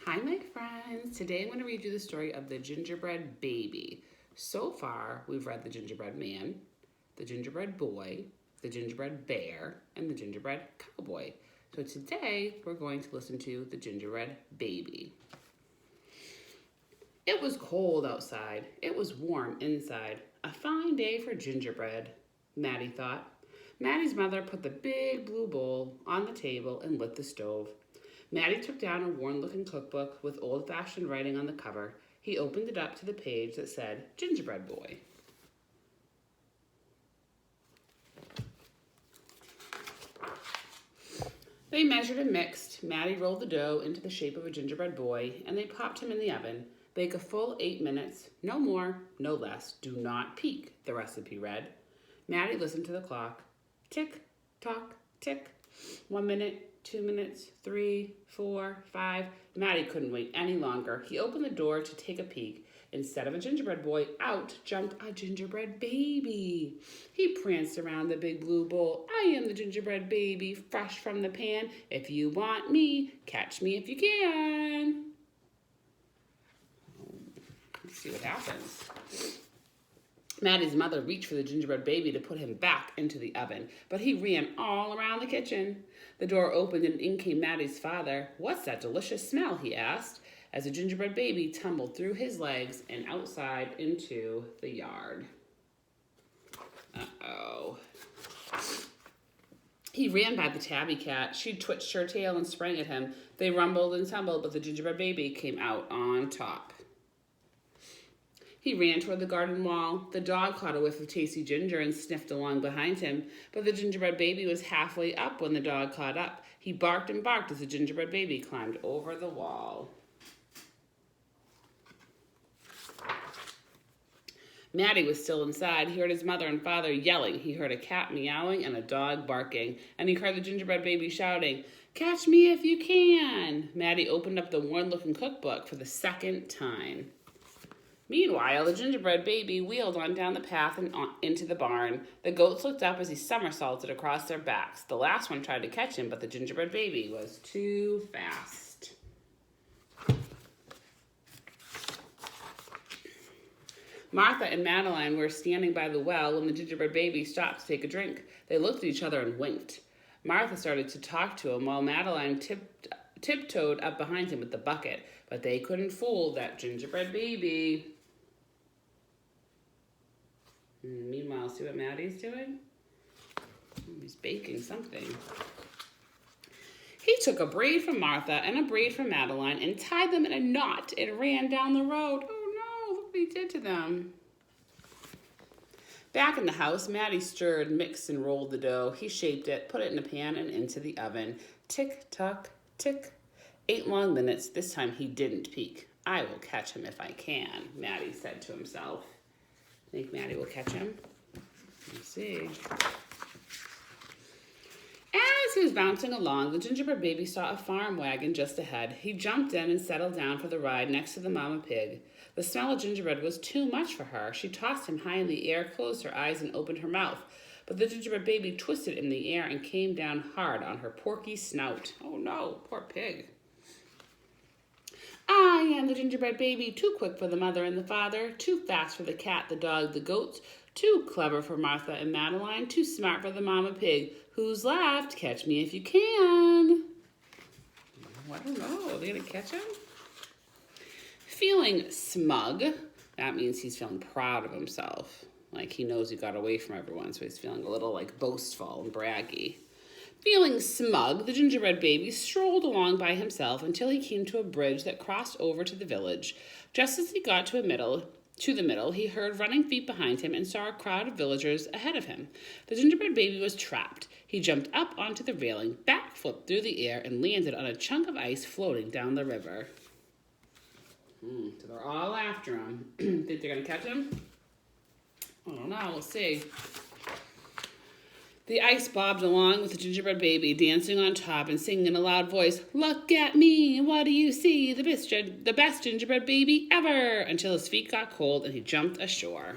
Hi, my friends. Today I'm going to read you the story of the Gingerbread Baby. So far, we've read the Gingerbread Man, the Gingerbread Boy, the Gingerbread Bear, and the Gingerbread Cowboy. So today, we're going to listen to the Gingerbread Baby. It was cold outside. It was warm inside. A fine day for gingerbread, Maddie thought. Maddie's mother put the big blue bowl on the table and lit the stove. Maddie took down a worn-looking cookbook with old-fashioned writing on the cover. He opened it up to the page that said, Gingerbread Boy. They measured and mixed. Maddie rolled the dough into the shape of a gingerbread boy, and they popped him in the oven. Bake a full 8 minutes. No more, no less. Do not peek, the recipe read. Maddie listened to the clock. Tick, tock, tick. 1 minute, 2 minutes, 3, 4, 5. Maddie couldn't wait any longer. He opened the door to take a peek. Instead of a gingerbread boy, out jumped a gingerbread baby. He pranced around the big blue bowl. I am the gingerbread baby, fresh from the pan. If you want me, catch me if you can. Let's see what happens. Maddie's mother reached for the gingerbread baby to put him back into the oven, but he ran all around the kitchen. The door opened and in came Maddie's father. What's that delicious smell? He asked, as the gingerbread baby tumbled through his legs and outside into the yard. Uh-oh. He ran by the tabby cat. She twitched her tail and sprang at him. They rumbled and tumbled, but the gingerbread baby came out on top. He ran toward the garden wall. The dog caught a whiff of tasty ginger and sniffed along behind him, but the gingerbread baby was halfway up when the dog caught up. He barked and barked as the gingerbread baby climbed over the wall. Maddie was still inside. He heard his mother and father yelling. He heard a cat meowing and a dog barking, and he heard the gingerbread baby shouting, "Catch me if you can!" Maddie opened up the worn-looking cookbook for the second time. Meanwhile, the gingerbread baby wheeled on down the path and into the barn. The goats looked up as he somersaulted across their backs. The last one tried to catch him, but the gingerbread baby was too fast. Martha and Madeline were standing by the well when the gingerbread baby stopped to take a drink. They looked at each other and winked. Martha started to talk to him while Madeline tiptoed up behind him with the bucket, but they couldn't fool that gingerbread baby. Meanwhile, see what Maddie's doing? He's baking something. He took a braid from Martha and a braid from Madeline and tied them in a knot and ran down the road. Oh no, look what he did to them. Back in the house, Maddie stirred, mixed, and rolled the dough. He shaped it, put it in a pan, and into the oven. Tick, tock, tick. 8 long minutes. This time he didn't peek. I will catch him if I can, Maddie said to himself. Think Maddie will catch him? Let's see. As he was bouncing along, the gingerbread baby saw a farm wagon just ahead. He jumped in and settled down for the ride next to the mama pig. The smell of gingerbread was too much for her. She tossed him high in the air, closed her eyes, and opened her mouth. But the gingerbread baby twisted in the air and came down hard on her porky snout. Oh no, poor pig. I am the gingerbread baby, too quick for the mother and the father, too fast for the cat, the dog, the goats, too clever for Martha and Madeline, too smart for the mama pig. Who's left? Catch me if you can. I don't know. Are they going to catch him? Feeling smug. That means he's feeling proud of himself. Like he knows he got away from everyone, so he's feeling a little like boastful and braggy. Feeling smug, the gingerbread baby strolled along by himself until he came to a bridge that crossed over to the village. Just as he got to the middle, he heard running feet behind him and saw a crowd of villagers ahead of him. The gingerbread baby was trapped. He jumped up onto the railing, backflipped through the air, and landed on a chunk of ice floating down the river. So they're all after him. Think they're going to catch him? I don't know. We'll see. The ice bobbed along with the gingerbread baby dancing on top and singing in a loud voice, "Look at me, what do you see? The best gingerbread baby ever!" until his feet got cold and he jumped ashore.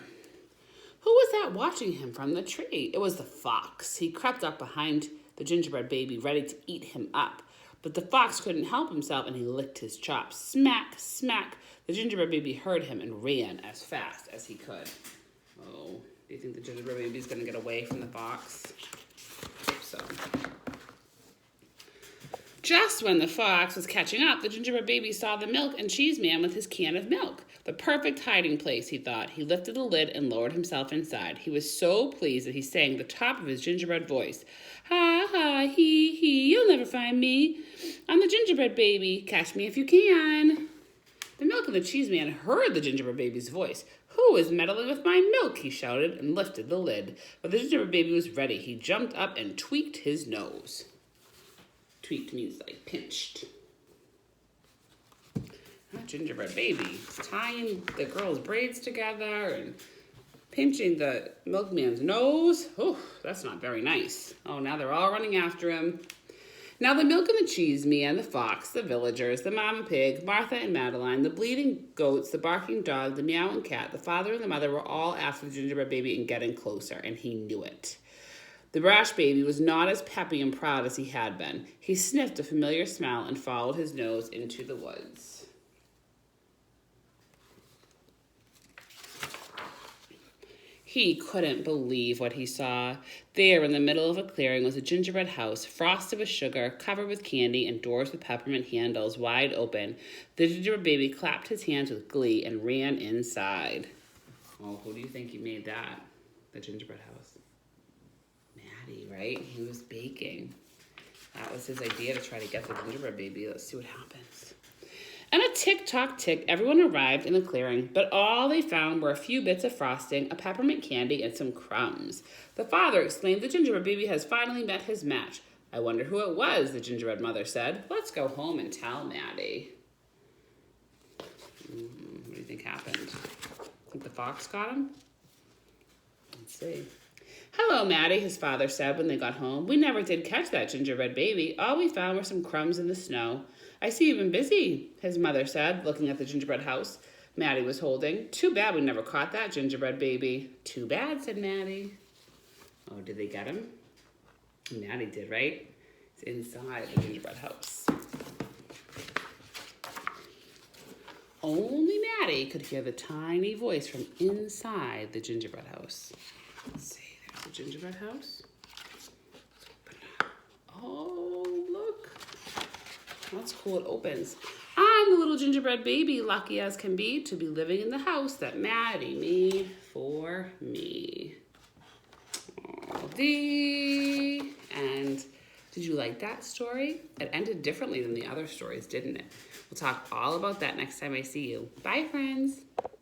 Who was that watching him from the tree? It was the fox. He crept up behind the gingerbread baby, ready to eat him up. But the fox couldn't help himself, and he licked his chops. Smack, smack. The gingerbread baby heard him and ran as fast as he could. Oh, do you think the gingerbread baby's going to get away from the fox? I hope so. Just when the fox was catching up, the gingerbread baby saw the milk and cheese man with his can of milk. The perfect hiding place, he thought. He lifted the lid and lowered himself inside. He was so pleased that he sang the top of his gingerbread voice. Ha, ha, he, you'll never find me. I'm the gingerbread baby. Catch me if you can. The milk and the cheese man heard the gingerbread baby's voice. Who is meddling with my milk? He shouted and lifted the lid. But the gingerbread baby was ready. He jumped up and tweaked his nose. Tweaked means like pinched. That gingerbread baby tying the girl's braids together and pinching the milkman's nose. Oh, that's not very nice. Oh, now they're all running after him. Now the milk and the cheese man, the fox, the villagers, the mama pig, Martha and Madeline, the bleating goats, the barking dog, the meowing cat, the father and the mother were all after the gingerbread baby and getting closer, and he knew it. The brash baby was not as peppy and proud as he had been. He sniffed a familiar smell and followed his nose into the woods. He couldn't believe what he saw. There in the middle of a clearing was a gingerbread house, frosted with sugar, covered with candy, and doors with peppermint handles wide open. The gingerbread baby clapped his hands with glee and ran inside. Oh, who do you think he made that? The gingerbread house. Maddie, right? He was baking. That was his idea to try to get the gingerbread baby. Let's see what happens. And a tick-tock-tick, everyone arrived in the clearing, but all they found were a few bits of frosting, a peppermint candy, and some crumbs. The father exclaimed, the gingerbread baby has finally met his match. I wonder who it was, the gingerbread mother said. Let's go home and tell Maddie. What do you think happened? Think the fox got him? Let's see. Hello, Maddie, his father said when they got home. We never did catch that gingerbread baby. All we found were some crumbs in the snow. I see you've been busy, his mother said, looking at the gingerbread house Maddie was holding. Too bad we never caught that gingerbread baby. Too bad, said Maddie. Oh, did they get him? Maddie did, right? It's inside the gingerbread house. Only Maddie could hear the tiny voice from inside the gingerbread house. Let's see, there's the gingerbread house. Oh, look. That's cool, it opens. I'm the little gingerbread baby, lucky as can be, to be living in the house that Maddie made for me. Oh, the end. Did you like that story? It ended differently than the other stories, didn't it? We'll talk all about that next time I see you. Bye, friends.